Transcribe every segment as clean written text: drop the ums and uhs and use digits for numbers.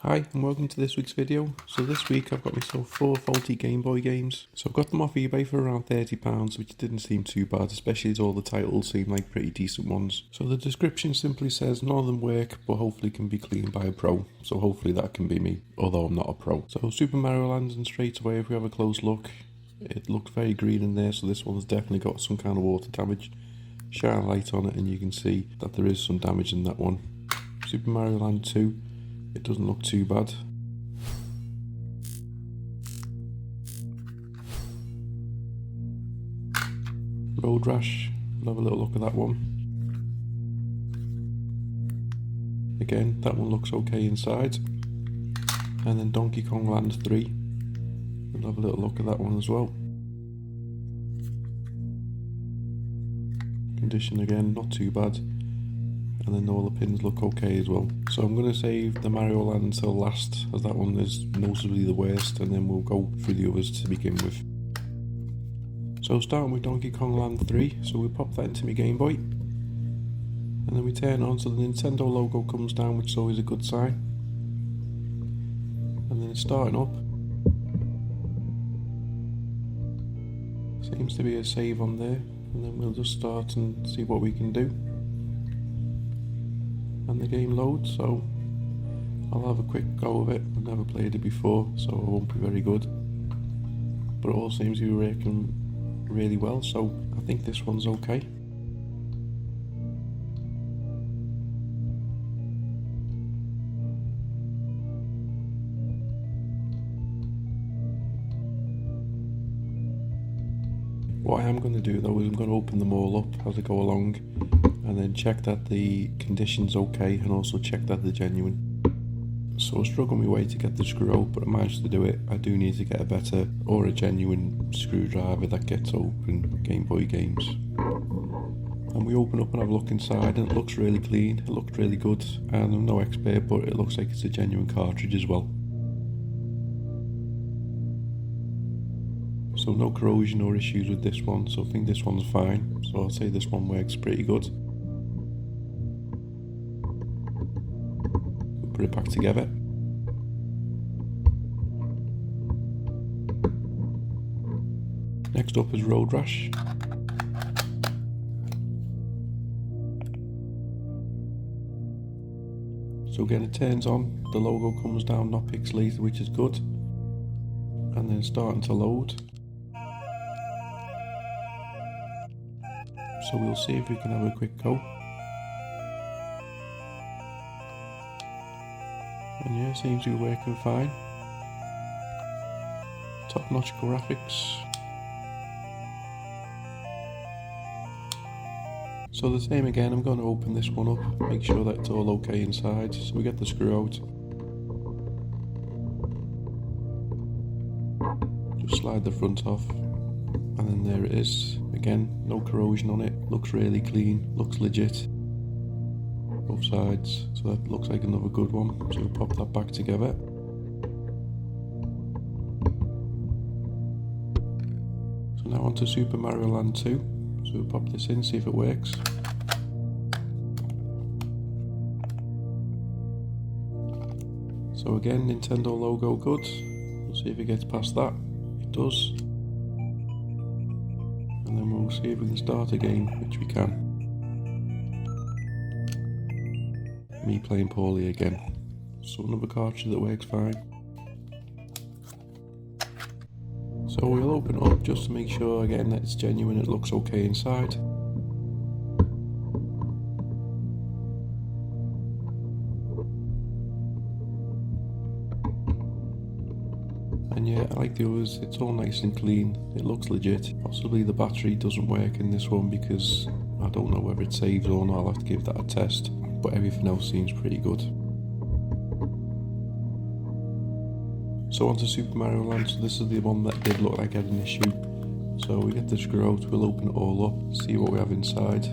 Hi and welcome to this week's video. So this week I've got myself 4 Faulty Gameboy games. So I've got them off eBay for around £30, which didn't seem too bad, especially as all the titles seem like pretty decent ones. So the description simply says none of them work, but hopefully can be cleaned by a pro. So hopefully that can be me, although I'm not a pro. So Super Mario Land, and straight away if we have a close look, it looked very green in there, so this one's definitely got some kind of water damage. Shine a light on it and you can see that there is some damage in that one. Super Mario Land 2, it doesn't look too bad. Road Rash, we'll have a little look at that one. Again, that one looks okay inside. And then Donkey Kong Land 3, we'll have a little look at that one as well. Condition again, not too bad. And then all the pins look okay as well. So I'm going to save the Mario Land until last, as that one is noticeably the worst, and then we'll go through the others to begin with. So starting with Donkey Kong Land 3, so we pop that into my Game Boy, and then we turn on so the Nintendo logo comes down, which is always a good sign. And then it's starting up. Seems to be a save on there, and then we'll just start and see what we can do. And the game loads, so I'll have a quick go of it. I've never played it before, so it won't be very good. But it all seems to be working really well, so I think this one's okay. What I am going to do though is I'm going to open them all up as I go along and then check that the condition's okay and also check that they're genuine. So I struggle my way to get the screw out, but I managed to do it. I do need to get a better or a genuine screwdriver that gets open Game Boy games. And we open up and have a look inside, and it looks really clean, it looked really good, and I'm no expert, but it looks like it's a genuine cartridge as well. So no corrosion or issues with this one, so I think this one's fine. So I'll say this one works pretty good. Put it back together. Next up is Road Rash. So again, it turns on, the logo comes down, not pixelated, which is good. And then starting to load. So we'll see if we can have a quick go. And yeah, seems to be working fine. Top notch graphics. So the same again, I'm going to open this one up, make sure that it's all okay inside. So we get the screw out. Just slide the front off. And then there it is. Again, no corrosion on it. Looks really clean, looks legit. Both sides, so that looks like another good one. So we'll pop that back together. So now onto Super Mario Land 2. So we'll pop this in, see if it works. So again, Nintendo logo good. We'll see if it gets past that. It does. And then we'll see if we can start a game, which we can. Me playing poorly again. So another cartridge that works fine. So we'll open it up just to make sure again that it's genuine, it looks okay inside. And yeah, I like the others, it's all nice and clean, it looks legit. Possibly the battery doesn't work in this one because I don't know whether it saves or not, I'll have to give that a test. But everything else seems pretty good. So onto Super Mario Land, so this is the one that did look like it had an issue. So we get the screw out, we'll open it all up, see what we have inside.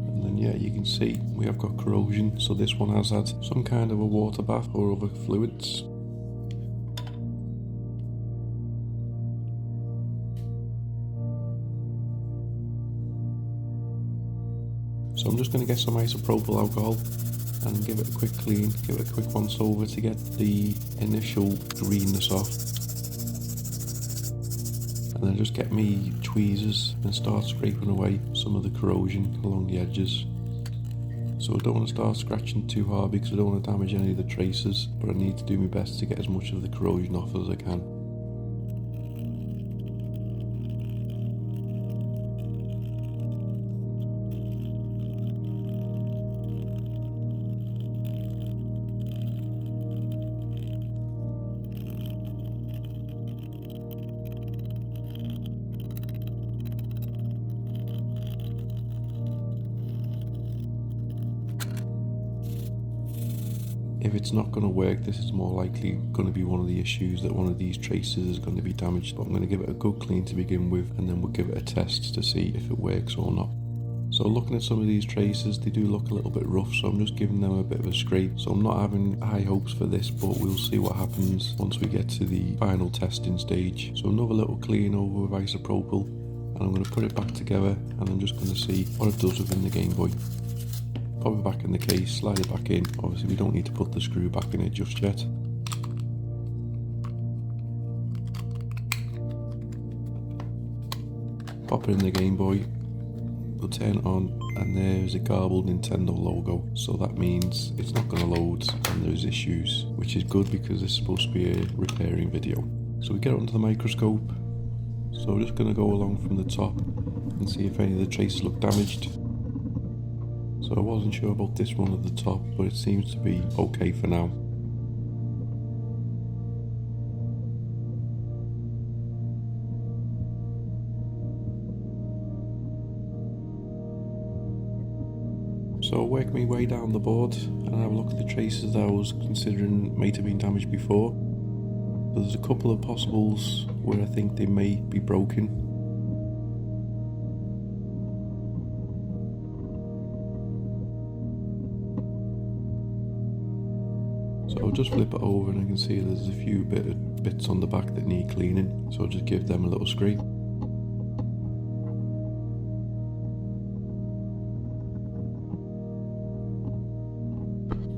And then yeah, you can see we have got corrosion, so this one has had some kind of a water bath or other fluids. So I'm just going to get some isopropyl alcohol and give it a quick clean, give it a quick once over to get the initial greenness off. And then just get me tweezers and start scraping away some of the corrosion along the edges. So I don't want to start scratching too hard because I don't want to damage any of the traces, but I need to do my best to get as much of the corrosion off as I can. If it's not going to work, this is more likely going to be one of the issues, that one of these traces is going to be damaged. But I'm going to give it a good clean to begin with, and then we'll give it a test to see if it works or not. So looking at some of these traces, they do look a little bit rough, so I'm just giving them a bit of a scrape. So I'm not having high hopes for this, but we'll see what happens once we get to the final testing stage. So another little clean over with isopropyl, and I'm going to put it back together, and I'm just going to see what it does within the Game Boy. Pop it back in the case, slide it back in. Obviously we don't need to put the screw back in it just yet. Pop it in the Game Boy, we'll turn it on, and there's a garbled Nintendo logo. So that means it's not going to load and there's issues, which is good because this is supposed to be a repairing video. So we get it under the microscope. So we're just going to go along from the top and see if any of the traces look damaged. So I wasn't sure about this one at the top, but it seems to be okay for now. So I'll work my way down the board and have a look at the traces that I was considering might have been damaged before. So there's a couple of possibles where I think they may be broken. So I'll just flip it over and I can see there's a few bits on the back that need cleaning, so I'll just give them a little scrape.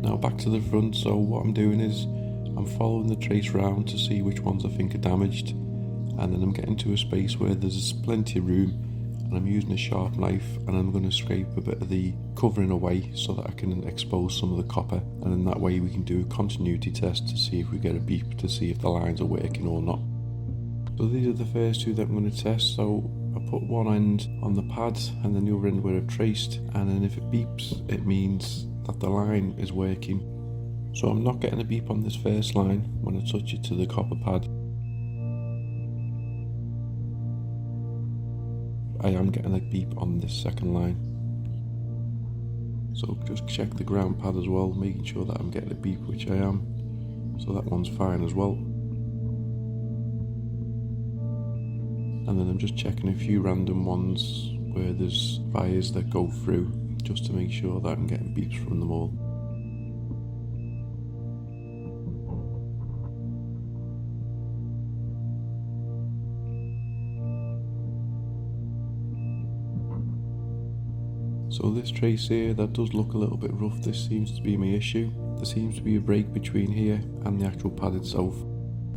Now back to the front, so what I'm doing is I'm following the trace round to see which ones I think are damaged, and then I'm getting to a space where there's plenty of room, and I'm using a sharp knife and I'm going to scrape a bit of the covering away so that I can expose some of the copper, and in that way we can do a continuity test to see if we get a beep to see if the lines are working or not. So these are the first two that I'm going to test. So I put one end on the pad and then the other end where I've traced, and then if it beeps it means that the line is working. So I'm not getting a beep on this first line when I touch it to the copper pad. I am getting a beep on this second line. So just check the ground pad as well, making sure that I'm getting a beep, which I am. So that one's fine as well. And then I'm just checking a few random ones where there's wires that go through, just to make sure that I'm getting beeps from them all. So this trace here, that does look a little bit rough. This seems to be my issue. There seems to be a break between here and the actual pad itself.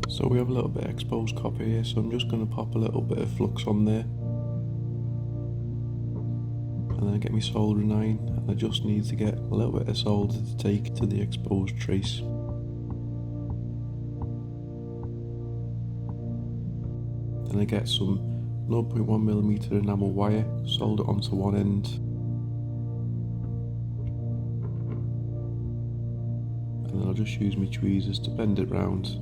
So we have a little bit of exposed copper here, so I'm just going to pop a little bit of flux on there. And then I get my soldering iron, and I just need to get a little bit of solder to take to the exposed trace. Then I get some 0.1mm enamel wire, solder onto one end. And then I'll just use my tweezers to bend it round.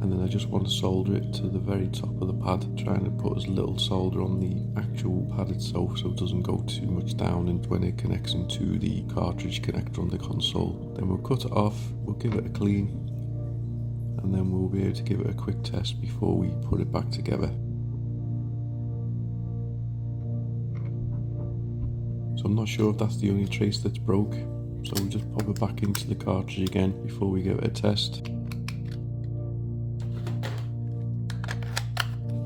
And then I just want to solder it to the very top of the pad, trying to put as little solder on the actual pad itself so it doesn't go too much down and when it connects into the cartridge connector on the console. Then we'll cut it off, we'll give it a clean, and then we'll be able to give it a quick test before we put it back together. So I'm not sure if that's the only trace that's broke, so we'll just pop it back into the cartridge again before we give it a test.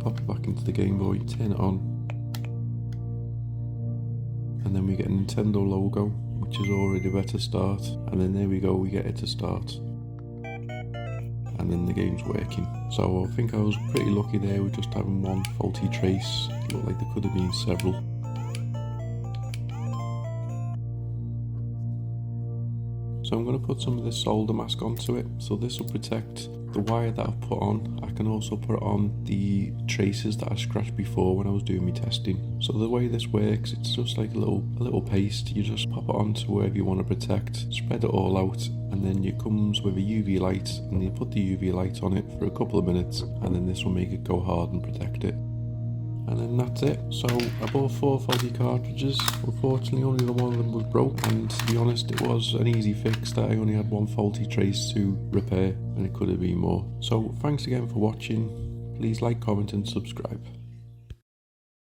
pop it back into the Game Boy, turn it on, and then we get a Nintendo logo, which is already better start, and then there we go, we get it to start, and then the game's working. So I think I was pretty lucky there with just having one faulty trace. It looked like there could have been several. So I'm going to put some of this solder mask onto it, so this will protect the wire that I've put on. I can also put on the traces that I scratched before when I was doing my testing. So the way this works, it's just like a little paste. You just pop it onto wherever you want to protect, spread it all out, and then it comes with a UV light, and you put the UV light on it for a couple of minutes, and then this will make it go hard and protect it. And then that's it. So I bought 4 faulty cartridges. Unfortunately only the one of them was broke, and to be honest it was an easy fix that I only had one faulty trace to repair, and it could have been more. So thanks again for watching. Please like, comment and subscribe.